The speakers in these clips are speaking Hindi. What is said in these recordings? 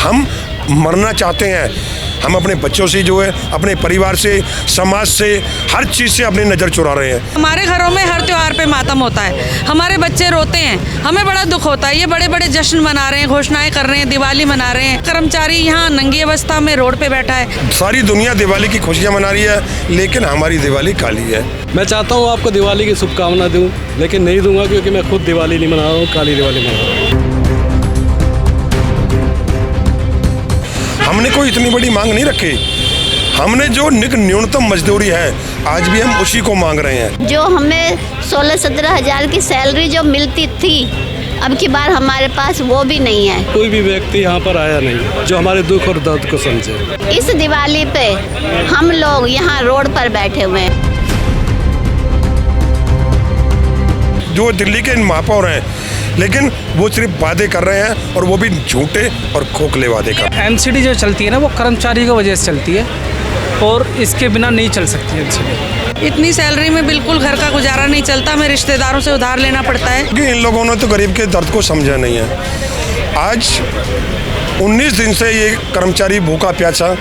हम मरना चाहते हैं। हम अपने बच्चों से जो है, अपने परिवार से, समाज से, हर चीज़ से अपनी नज़र चुरा रहे हैं। हमारे घरों में हर त्योहार पे मातम होता है, हमारे बच्चे रोते हैं, हमें बड़ा दुख होता है। ये बड़े बड़े जश्न मना रहे हैं, घोषणाएं कर रहे हैं, दिवाली मना रहे हैं, कर्मचारी यहाँ नंगी अवस्था में रोड पे बैठा है। सारी दुनिया दिवाली की खुशियाँ मना रही है, लेकिन हमारी दिवाली काली है। मैं चाहता हूँ आपको दिवाली की शुभकामना दूँ, लेकिन नहीं दूंगा क्योंकि मैं खुद दिवाली नहीं मना रहा हूँ, काली दिवाली मना रहा हूँ। हमने कोई इतनी बड़ी मांग नहीं रखी। हमने जो न्यूनतम मजदूरी है, आज भी हम उसी को मांग रहे हैं। जो हमें 16-17 हज़ार की सैलरी जो मिलती थी, अब की बार हमारे पास वो भी नहीं है। कोई भी व्यक्ति यहाँ पर आया नहीं जो हमारे दुख और दर्द को समझे। इस दिवाली पे हम लोग यहाँ रोड पर बैठे हुए हैं। जो दिल्ली के महापौर हैं, लेकिन वो सिर्फ वादे कर रहे हैं, और वो भी झूठे और खोखले वादे कर रहे हैं। एमसीडी जो चलती है ना, वो कर्मचारी की वजह से चलती है और इसके बिना नहीं चल सकती एमसीडी। इतनी सैलरी में बिल्कुल घर का गुजारा नहीं चलता, हमें रिश्तेदारों से उधार लेना पड़ता है। क्योंकि इन लोगों ने तो गरीब के दर्द को समझा नहीं है। आज 19 दिन से ये कर्मचारी भूखा प्यासा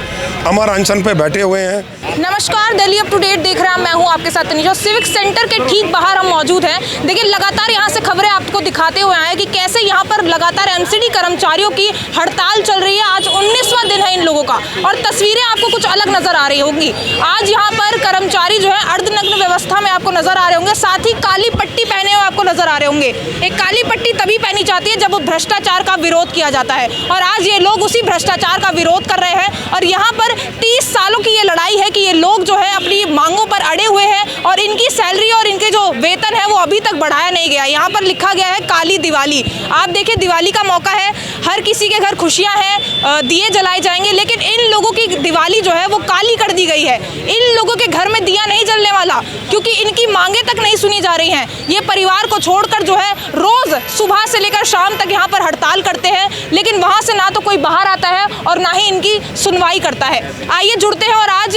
अमर अनशन पे बैठे हुए हैं। नमस्कार, दिल्ली अप टू डेट देख रहे हैं, मैं हूं आपके साथ तनीजा। सिविक सेंटर के ठीक बाहर हम मौजूद हैं। देखिए, लगातार यहां से खबरें आपको दिखाते हुए आए कि कैसे यहां पर लगातार एमसीडी कर्मचारियों की हड़ताल चल रही है। आज 19वां दिन है इन लोगों का, और तस्वीरें आपको कुछ अलग नजर आ रही होंगी। आज यहाँ पर कर्मचारी जो है अर्धनग्न व्यवस्था में आपको नजर आ रहे होंगे, साथ ही काली पट्टी पहने हुए आपको नजर आ रहे होंगे। एक काली पट्टी तभी पहनी जाती है जब भ्रष्टाचार का विरोध किया जाता है, और आज ये लोग उसी भ्रष्टाचार का विरोध कर रहे हैं। और यहाँ पर 30 सालों की ये लड़ाई है कि ये लोग जो है अपनी मांगों पर अड़े हुए हैं, और इनकी सैलरी और इनके जो वेतन है वो अभी तक बढ़ाया नहीं गया। यहाँ पर लिखा गया है काली दिवाली। आप देखिए, दिवाली का मौका है, हर किसी के घर खुशियां हैं, दिए जलाए जाएंगे, लेकिन इन लोगों की दिवाली जो है वो काली कर दी गई है। इन लोगों के घर में दिया नहीं जलने वाला, क्योंकि इनकी मांगे तक नहीं सुनी जा रही हैं। ये परिवार को छोड़कर जो है रोज सुबह से लेकर शाम तक यहाँ पर हड़ताल करते हैं, लेकिन वहाँ से ना तो कोई बाहर आता है और ना ही इनकी सुनवाई करता है। आइए जुड़ते हैं, और आज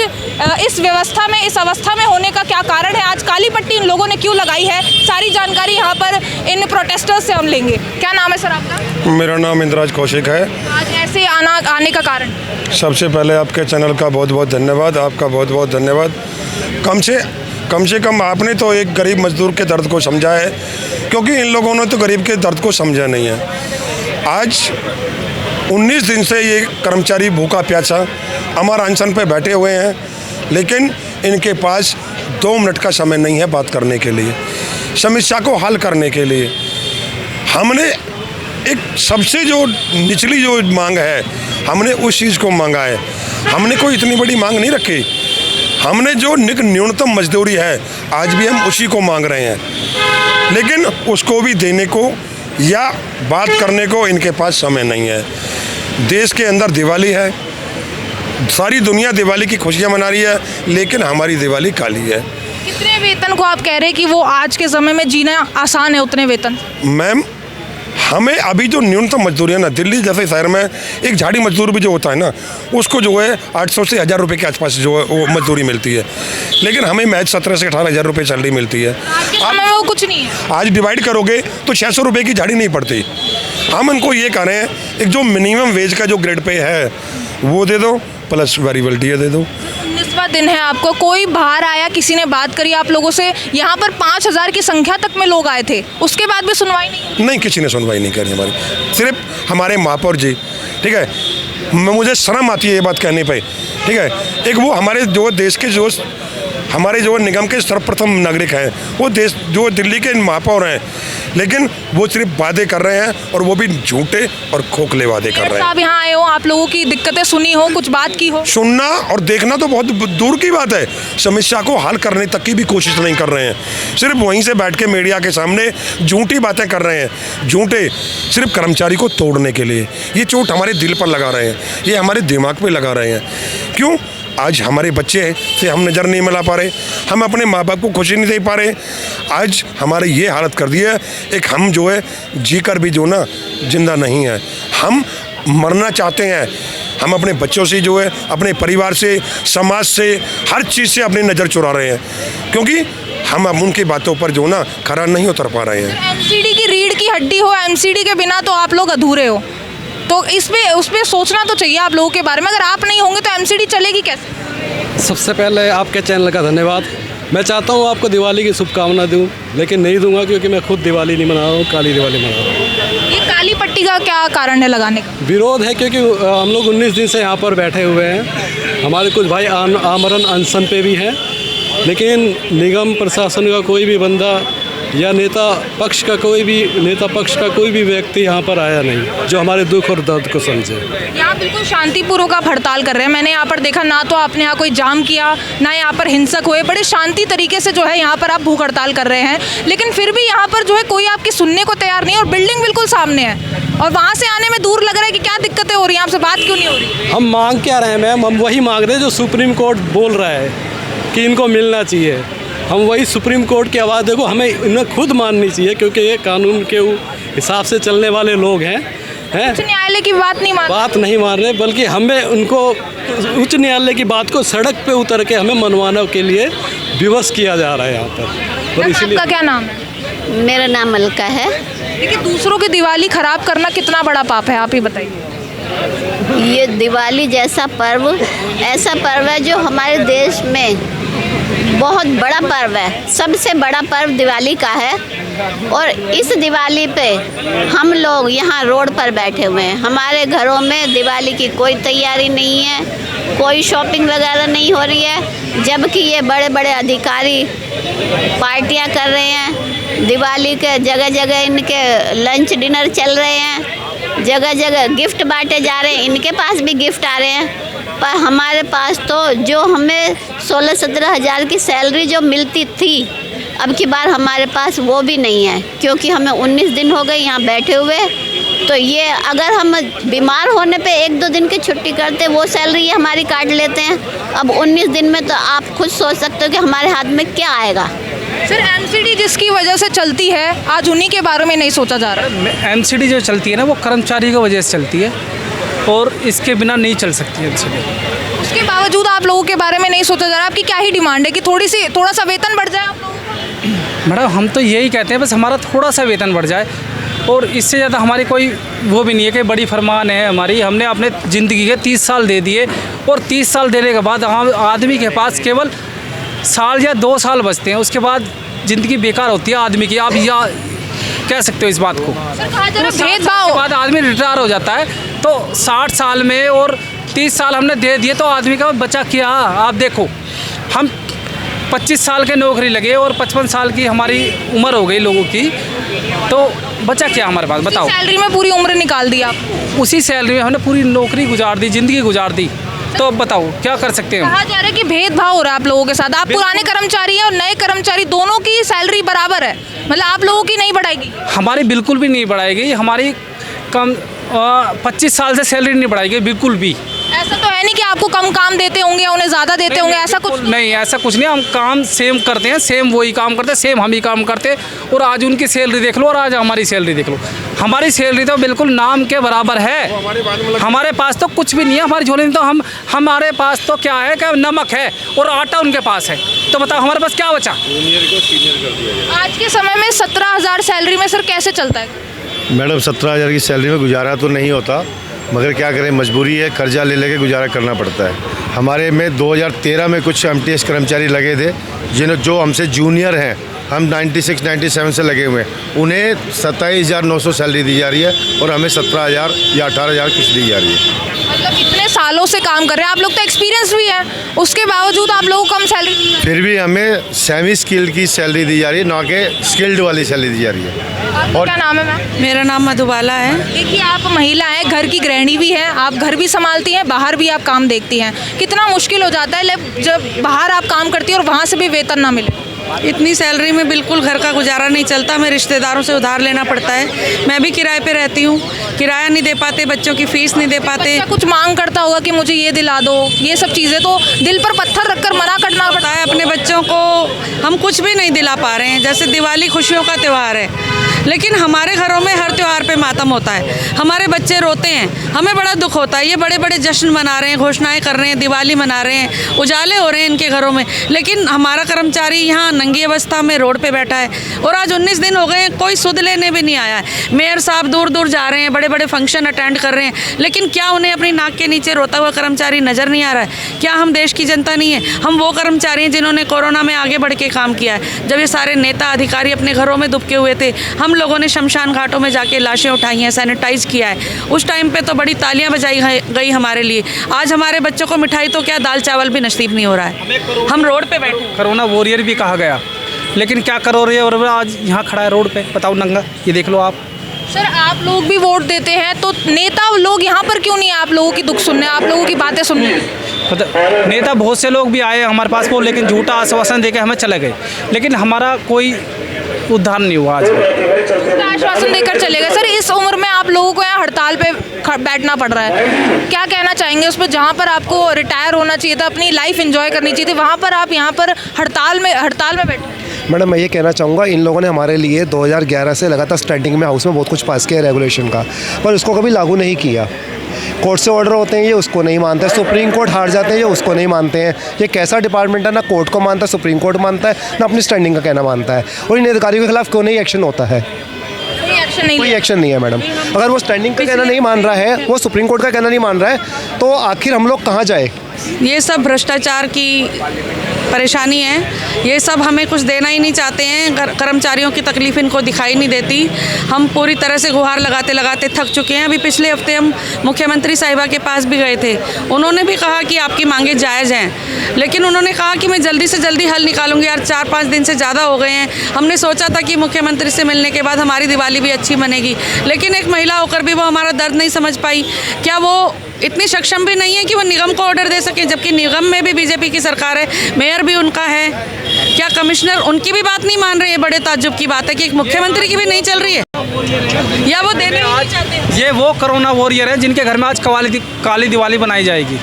इस व्यवस्था में, इस अवस्था में होने का क्या कारण है, आज काली पट्टी इन लोगों ने क्यों लगाई है, सारी जानकारी यहाँ पर इन प्रोटेस्टर्स से हम लेंगे। क्या नाम है सर आपका? मेरा नाम इंद्राज कौशिक है। आज ऐसे आने का कारण? सबसे पहले आपके चैनल का बहुत बहुत धन्यवाद, आपका बहुत बहुत धन्यवाद। कम से कम आपने तो एक गरीब मजदूर के दर्द को समझा है, क्योंकि इन लोगों ने तो गरीब के दर्द को समझा नहीं है। आज 19 दिन से ये कर्मचारी भूखा प्यासा अमर अनशन पे बैठे हुए हैं, लेकिन इनके पास 2 मिनट का समय नहीं है बात करने के लिए, समस्या को हल करने के लिए। हमने एक सबसे जो निचली जो मांग है, हमने उस चीज़ को मांगा है। हमने कोई इतनी बड़ी मांग नहीं रखी। हमने जो न्यूनतम मजदूरी है, आज भी हम उसी को मांग रहे हैं, लेकिन उसको भी देने को या बात करने को इनके पास समय नहीं है। देश के अंदर दिवाली है, सारी दुनिया दिवाली की खुशियाँ मना रही है, लेकिन हमारी दिवाली काली है। कितने वेतन को आप कह रहे हैं कि वो आज के समय में जीना आसान है, उतने वेतन? मैम, हमें अभी जो न्यूनतम मजदूरी है ना, दिल्ली जैसे शहर में एक झाड़ी मजदूर भी जो होता है ना, उसको जो है 800 से 1000 रुपये के आसपास जो है वो मजदूरी मिलती है, लेकिन हमें महज 17 से 18 हज़ार रुपये सैलरी मिलती है। आज के समय में वो कुछ नहीं है। आज डिवाइड करोगे तो 600 रुपये की झाड़ी नहीं पड़ती। हम इनको ये कह रहे हैं, एक जो मिनिमम वेज का जो ग्रेड पे है वो दे दो, प्लस वेरिएबलिटी दे दो। 19वां दिन है, आपको कोई बाहर आया, किसी ने बात करी आप लोगों से? यहाँ पर 5000 की संख्या तक में लोग आए थे, उसके बाद भी सुनवाई नहीं? किसी ने सुनवाई नहीं करी हमारी। सिर्फ हमारे महापौर जी, ठीक है, मुझे शर्म आती है ये बात कहने पे, ठीक है। एक वो हमारे जो देश के जो हमारे जो निगम के सर्वप्रथम नागरिक हैं, वो देश जो दिल्ली के महापौर हैं, लेकिन वो सिर्फ वादे कर रहे हैं, और वो भी झूठे और खोखले वादे कर रहे हैं। आप यहाँ आए हो, आप लोगों की दिक्कतें सुनी हो, कुछ बात की हो? सुनना और देखना तो बहुत दूर की बात है, समस्या को हल करने तक की भी कोशिश नहीं कर रहे हैं। सिर्फ वहीं से बैठ के मीडिया के सामने झूठी बातें कर रहे हैं, झूठे, सिर्फ कर्मचारी को तोड़ने के लिए। ये चोट हमारे दिल पर लगा रहे हैं, ये हमारे दिमाग पे लगा रहे हैं। क्यों? आज हमारे बच्चे से हम नज़र नहीं मिला पा रहे, हम अपने माँ बाप को खुशी नहीं दे पा रहे। आज हमारे ये हालत कर दी है, एक हम जो है जी कर भी जो ना जिंदा नहीं है, हम मरना चाहते हैं। हम अपने बच्चों से जो है, अपने परिवार से, समाज से, हर चीज़ से अपनी नज़र चुरा रहे हैं, क्योंकि हम अब उनकी बातों पर जो ना खरा नहीं उतर पा रहे हैं। एमसीडी की रीढ़ की हड्डी हो, एमसीडी के बिना तो आप लोग अधूरे हो। तो उस पे सोचना तो चाहिए आप लोगों के बारे में। अगर आप नहीं होंगे तो एमसीडी चलेगी कैसे? सबसे पहले आपके चैनल का धन्यवाद। मैं चाहता हूँ आपको दिवाली की शुभकामना दूँ, लेकिन नहीं दूंगा क्योंकि मैं खुद दिवाली नहीं मना रहा हूँ, काली दिवाली मना रहा हूँ। ये काली पट्टी का क्या कारण है लगाने का? विरोध है क्योंकि हम लोग 19 दिन से यहाँ पर बैठे हुए हैं। हमारे कुछ भाई आमरण अनशन पे भी हैं, लेकिन निगम प्रशासन का कोई भी बंदा या नेता पक्ष का कोई भी व्यक्ति यहाँ पर आया नहीं जो हमारे दुख और दर्द को समझे। यहाँ बिल्कुल शांतिपूर्वक आप हड़ताल कर रहे हैं। मैंने यहाँ पर देखा ना तो आपने यहाँ कोई जाम किया, ना यहाँ पर हिंसक हुए, बड़े शांति तरीके से जो है यहाँ पर आप भूख हड़ताल कर रहे हैं। लेकिन फिर भी यहाँ पर जो है कोई आपकी सुनने को तैयार नहीं है और बिल्डिंग बिल्कुल सामने है और वहाँ से आने में दूर लग रहा है कि क्या दिक्कतें हो रही हैं, आपसे बात क्यों नहीं हो रही? हम मांग क्या रहे हैं मैम? हम वही मांग रहे हैं जो सुप्रीम कोर्ट बोल रहा है कि इनको मिलना चाहिए। हम वही सुप्रीम कोर्ट की आवाज़ देखो हमें इन्हें खुद माननी चाहिए, क्योंकि ये कानून के हिसाब से चलने वाले लोग हैं। उच्च न्यायालय की बात नहीं मान रहे, बल्कि हमें उनको उच्च न्यायालय की बात को सड़क पे उतर के हमें मनवाने के लिए विवश किया जा रहा है यहाँ पर। और इसलिए आपका क्या नाम है? मेरा नाम अलका है। देखिए, दूसरों की दिवाली खराब करना कितना बड़ा पाप है, आप ही बताइए। ये दिवाली जैसा पर्व ऐसा पर्व है जो हमारे देश में बहुत बड़ा पर्व है, सबसे बड़ा पर्व दिवाली का है। और इस दिवाली पे हम लोग यहाँ रोड पर बैठे हुए हैं। हमारे घरों में दिवाली की कोई तैयारी नहीं है, कोई शॉपिंग वगैरह नहीं हो रही है, जबकि ये बड़े बड़े अधिकारी पार्टियाँ कर रहे हैं। दिवाली के जगह जगह इनके लंच डिनर चल रहे हैं, जगह जगह गिफ्ट बांटे जा रहे हैं, इनके पास भी गिफ्ट आ रहे हैं। पर हमारे पास तो जो हमें 16-17 हज़ार की सैलरी जो मिलती थी, अब की बार हमारे पास वो भी नहीं है, क्योंकि हमें 19 दिन हो गए यहाँ बैठे हुए। तो ये अगर हम बीमार होने पे 1-2 दिन की छुट्टी करते, वो सैलरी ये हमारी काट लेते हैं। अब 19 दिन में तो आप खुद सोच सकते हो कि हमारे हाथ में क्या आएगा। सर, एमसीडी जिसकी वजह से चलती है, आज उन्हीं के बारे में नहीं सोचा जा रहा। एमसीडी जो चलती है ना, वो कर्मचारी की वजह से चलती है और इसके बिना नहीं चल सकती है एमसीडी। उसके बावजूद आप लोगों के बारे में नहीं सोचा जा रहा। आपकी क्या ही डिमांड है कि थोड़ा सा वेतन बढ़ जाए आप लोगों का? मैडम, हम तो यही कहते हैं बस हमारा थोड़ा सा वेतन बढ़ जाए, और इससे ज़्यादा हमारी कोई वो भी नहीं है कि बड़ी फरमान है हमारी। हमने अपने ज़िंदगी के 30 साल दे दिए, और 30 साल देने के बाद हम आदमी के पास केवल साल या 2 साल बचते हैं, उसके बाद ज़िंदगी बेकार होती है आदमी की। आप या कह सकते हो इस बात को। सर, कहा जा रहा तो भेदभाव, के बाद आदमी रिटायर हो जाता है, तो 60 साल में और 30 साल हमने दे दिए तो आदमी का बचा क्या? आप देखो, हम 25 साल के नौकरी लगे और 55 साल की हमारी उम्र हो गई लोगों की, तो बचा क्या हमारे पास? बताओ। सैलरी में पूरी उम्र निकाल दी आप। उसी सैलरी में हमने पूरी नौकरी गुजार दी, ज़िंदगी गुजार दी, तो अब बताओ क्या कर सकते हैं? कहा जा रहा है कि भेदभाव हो रहा है आप लोगों के साथ। आप पुराने कर्मचारी हैं और नए कर्मचारी, दोनों की सैलरी बराबर है, मतलब आप लोगों की नहीं बढ़ाएगी? हमारी बिल्कुल भी नहीं बढ़ाएगी। हमारी कम 25 साल से सैलरी नहीं बढ़ाएगी बिल्कुल भी। ऐसा तो है नहीं कि आपको कम काम देते होंगे, उन्हें ज़्यादा देते होंगे, ऐसा कुछ नहीं, ऐसा कुछ नहीं। हम काम सेम करते हैं, सेम वही काम करते हैं, सेम हम ही काम करते हैं। और आज उनकी सैलरी देख लो और आज हमारी सैलरी देख लो। हमारी सैलरी तो बिल्कुल नाम के बराबर है। हमारे पास तो कुछ भी नहीं है हमारी झोली में। तो हमारे पास तो क्या है कि नमक है और आटा उनके पास है, तो बताओ हमारे पास क्या बचा? आज के समय में 17,000 सैलरी में सर कैसे चलता है? मैडम, 17,000 की सैलरी में गुजारा तो नहीं होता, मगर क्या करें, मजबूरी है, कर्जा ले लेके गुजारा करना पड़ता है। हमारे में 2013 में कुछ एमटीएस कर्मचारी लगे थे, जो हमसे जूनियर हैं, हम 96-97 से लगे हुए हैं, उन्हें 27,900 सैलरी दी जा रही है और हमें 17,000 या 18,000 कुछ दी जा रही है। मतलब इतने सालों से काम कर रहे हैं आप लोग, तो एक्सपीरियंस भी है, उसके बावजूद आप लोगों को कम सैलरी दी है। फिर भी हमें सेमी स्किल्ड की सैलरी दी जा रही है, ना कि स्किल्ड वाली सैलरी दी जा रही है। और क्या नाम है मैम? मेरा नाम मधुबाला है। देखिए, आप महिला हैं, घर की गृहिणी भी हैं, आप घर भी संभालती हैं, बाहर भी आप काम देखती हैं। कितना मुश्किल हो जाता है जब बाहर आप काम करती हैं और वहाँ से भी वेतन ना मिले। इतनी सैलरी में बिल्कुल घर का गुजारा नहीं चलता। हमें रिश्तेदारों से उधार लेना पड़ता है। मैं भी किराए पे रहती हूँ, किराया नहीं दे पाते, बच्चों की फीस नहीं दे पाते। कुछ मांग करता होगा कि मुझे ये दिला दो, ये सब चीज़ें तो दिल पर पत्थर रखकर मना करना पड़ता है। अपने बच्चों को हम कुछ भी नहीं दिला पा रहे हैं। जैसे दिवाली खुशियों का त्यौहार है, लेकिन हमारे घरों में हर त्यौहार पे मातम होता है, हमारे बच्चे रोते हैं, हमें बड़ा दुख होता है। ये बड़े बड़े जश्न मना रहे हैं, घोषणाएं कर रहे हैं, दिवाली मना रहे हैं, उजाले हो रहे हैं इनके घरों में, लेकिन हमारा कर्मचारी यहाँ नंगी अवस्था में रोड पे बैठा है। और आज 19 दिन हो गए हैं, कोई सुध लेने भी नहीं आया है। मेयर साहब दूर दूर जा रहे हैं, बड़े बड़े फंक्शन अटेंड कर रहे हैं, लेकिन क्या उन्हें अपनी नाक के नीचे रोता हुआ कर्मचारी नज़र नहीं आ रहा है? क्या हम देश की जनता नहीं है? हम वो कर्मचारी हैं जिन्होंने कोरोना में आगे बढ़ के काम किया है। जब ये सारे नेता अधिकारी अपने घरों में दुबके हुए थे, हम लोगों ने शमशान घाटों में जाके लाशें उठाई हैं, सैनिटाइज किया है। उस टाइम पे तो बड़ी तालियां बजाई गई हमारे लिए। आज हमारे बच्चों को मिठाई तो क्या, दाल चावल भी नसीब नहीं हो रहा है। हम रोड पे बैठे। कोरोना वॉरियर भी कहा गया, लेकिन क्या करो रही है, और आज यहाँ खड़ा है रोड पे, बताओ नंगा, ये देख लो आप। सर आप लोग भी वोट देते हैं, तो नेता लोग यहाँ पर क्यों नहीं है आप लोगों की दुख सुनने, आप लोगों की बातें सुनने? नेता बहुत से लोग भी आए हमारे पास वो, लेकिन झूठा आश्वासन देके हमें चले गए, लेकिन हमारा कोई उद्धार नहीं हुआ। आज आश्वासन देकर चले गए। सर इस उम्र में आप लोगों को यहाँ हड़ताल पे बैठना पड़ रहा है, क्या कहना चाहेंगे उस पर? जहाँ पर आपको रिटायर होना चाहिए था, अपनी लाइफ एंजॉय करनी चाहिए थी, वहाँ पर आप यहाँ पर हड़ताल में बैठे। मैडम मैं ये कहना चाहूँगा, इन लोगों ने हमारे लिए 2011 से लगातार स्टैंडिंग में हाउस में बहुत कुछ पास किया रेगुलेशन का, पर उसको कभी लागू नहीं किया। कोर्ट से ऑर्डर होते हैं, ये उसको नहीं मानते हैं, सुप्रीम कोर्ट हार जाते हैं, ये उसको नहीं मानते हैं। ये कैसा डिपार्टमेंट है, ना कोर्ट को मानता है, सुप्रीम कोर्ट मानता है, ना अपनी स्टैंडिंग का कहना मानता है। और इन अधिकारियों के खिलाफ क्यों नहीं एक्शन होता है? कोई एक्शन नहीं है मैडम। अगर वो स्टैंडिंग का कहना नहीं मान रहा है, वो सुप्रीम कोर्ट का कहना नहीं मान रहा है, तो आखिर हम लोग कहाँ जाए? ये सब भ्रष्टाचार की परेशानी है, ये सब हमें कुछ देना ही नहीं चाहते हैं। कर्मचारियों की तकलीफ इनको दिखाई नहीं देती। हम पूरी तरह से गुहार लगाते लगाते थक चुके हैं। अभी पिछले हफ्ते हम मुख्यमंत्री साहिबा के पास भी गए थे, उन्होंने भी कहा कि आपकी मांगें जायज़ हैं, लेकिन उन्होंने कहा कि मैं जल्दी से जल्दी हल निकालूंगी। यार 4-5 दिन से ज़्यादा हो गए हैं। हमने सोचा था कि मुख्यमंत्री से मिलने के बाद हमारी दिवाली भी अच्छी बनेगी, लेकिन एक महिला होकर भी वो हमारा दर्द नहीं समझ पाई। क्या वो इतनी सक्षम भी नहीं है कि वो निगम को ऑर्डर दे सके, जबकि निगम में भी बीजेपी की सरकार है, मेयर भी उनका है? क्या कमिश्नर उनकी भी बात नहीं मान रहे? ये बड़े ताज्जुब की बात है कि एक मुख्यमंत्री की भी नहीं चल रही है, या वो देने ही नहीं चाहते। ये वो कोरोना वॉरियर है जिनके घर में आज काली दिवाली बनाई जाएगी।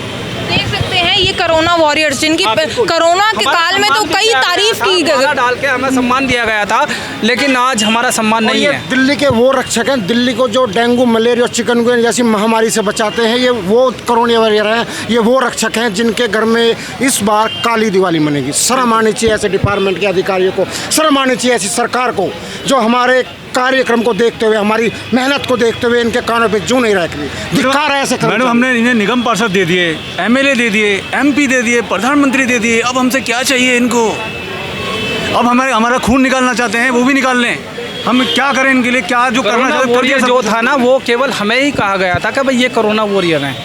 देख सकते हैं ये कोरोना वॉरियर्स, जिनकी कोरोना के काल में तो कई तारीफ की गई, डाल के हमें सम्मान दिया गया था, लेकिन आज हमारा सम्मान नहीं है। दिल्ली के वो रक्षक हैं, दिल्ली को जो डेंगू, मलेरिया, चिकनगुनिया जैसी महामारी से बचाते हैं, ये वो कोरोना वॉरियर हैं। ये वो रक्षक हैं जिनके घर में इस बार काली दिवाली मनेगी। शर्म आनी चाहिए ऐसे डिपार्टमेंट के अधिकारियों को, शर्म आनी चाहिए ऐसी सरकार को, जो हमारे कार्यक्रम को देखते हुए, हमारी मेहनत को देखते हुए इनके कानों पे जूं नहीं रख रही। धिक्कार है ऐसे। मैडम हमने इन्हें निगम पार्षद दे दिए, एमएलए दे दिए, एमपी दे दिए, प्रधानमंत्री दे दिए, अब हमसे क्या चाहिए इनको? अब हमारा खून निकालना चाहते हैं, वो भी निकाल लें। हम क्या करें इनके लिए? क्या जो करना चाहते हैं जो था ना, वो केवल हमें ही कहा गया था कि भाई ये कोरोना वॉरियर हैं,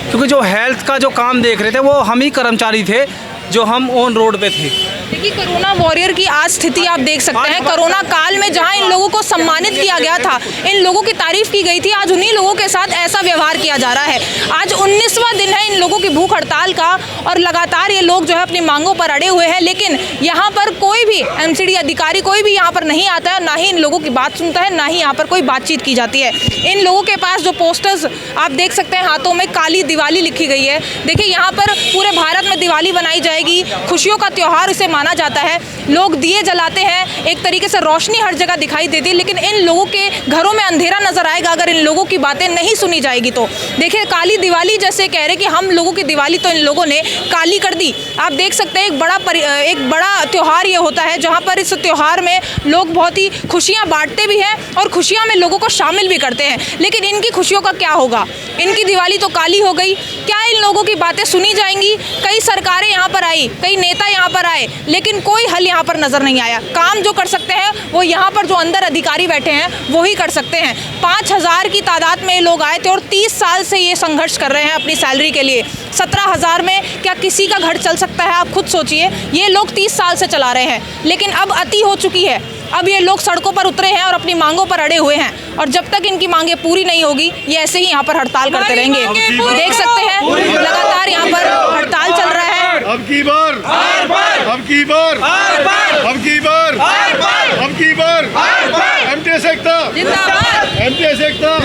क्योंकि जो हेल्थ का जो काम देख रहे थे वो हम ही कर्मचारी थे, जो हम ऑन रोड पे थे। देखिए कोरोना वॉरियर की आज स्थिति आप देख सकते हैं। कोरोना काल में जहां इन लोगों को सम्मानित किया गया था, इन लोगों की तारीफ की गई थी, आज उन्हीं लोगों के साथ ऐसा व्यवहार किया जा रहा है। आज 19वां दिन है इन लोगों की भूख हड़ताल का, और लगातार ये लोग जो है अपनी मांगों पर अड़े हुए हैं, लेकिन यहाँ पर कोई भी एमसीडी अधिकारी कोई भी यहाँ पर नहीं आता है, ना ही इन लोगों की बात सुनता है, ना ही यहाँ पर कोई बातचीत की जाती है। इन लोगों के पास जो पोस्टर्स आप देख सकते हैं, हाथों में काली दिवाली लिखी गई है। देखिए यहाँ पर पूरे भारत में दिवाली बनाई जाएगी, खुशियों का त्यौहार इसे माना जाता है। लोग दिए जलाते हैं, एक तरीके से रोशनी हर जगह दिखाई देती है, लेकिन इन लोगों के घरों में अंधेरा नजर आएगा अगर इन लोगों की बातें नहीं सुनी जाएगी तो। देखिए काली दिवाली जैसे कह रहे कि हम लोगों की दिवाली तो इन लोगों ने काली कर दी। आप देख सकते हैं एक बड़ा त्यौहार ये होता है, जहाँ पर इस त्यौहार में लोग बहुत ही खुशियाँ बांटते भी हैं और खुशियाँ में लोगों को शामिल भी करते हैं, लेकिन इनकी खुशियों का क्या होगा? इनकी दिवाली तो काली हो गई। क्या इन लोगों की बातें सुनी जाएंगी? कई सरकारें यहाँ पर आई, कई नेता यहाँ पर आए, लेकिन कोई हल यहाँ पर नजर नहीं आया। काम जो कर सकते हैं वो यहाँ पर जो अंदर अधिकारी बैठे हैं वो ही कर सकते हैं। 5000 की तादाद में लोग आए थे और 30 साल से ये संघर्ष कर रहे हैं अपनी सैलरी के लिए। 17,000 में क्या किसी का घर चल सकता है? आप खुद सोचिए। ये लोग 30 साल से चला रहे हैं, लेकिन अब अति हो चुकी है। अब ये लोग सड़कों पर उतरे हैं और अपनी मांगों पर अड़े हुए हैं, और जब तक इनकी मांगें पूरी नहीं होगी ये ऐसे ही यहाँ पर हड़ताल करते रहेंगे। देख सकते हैं लगातार यहाँ पर हड़ताल चल रहा है। अब की बार, अब की बार, अब की बार, अब की बार, एमटीएस एकता, जिंदाबाद, एमटीएस एकता।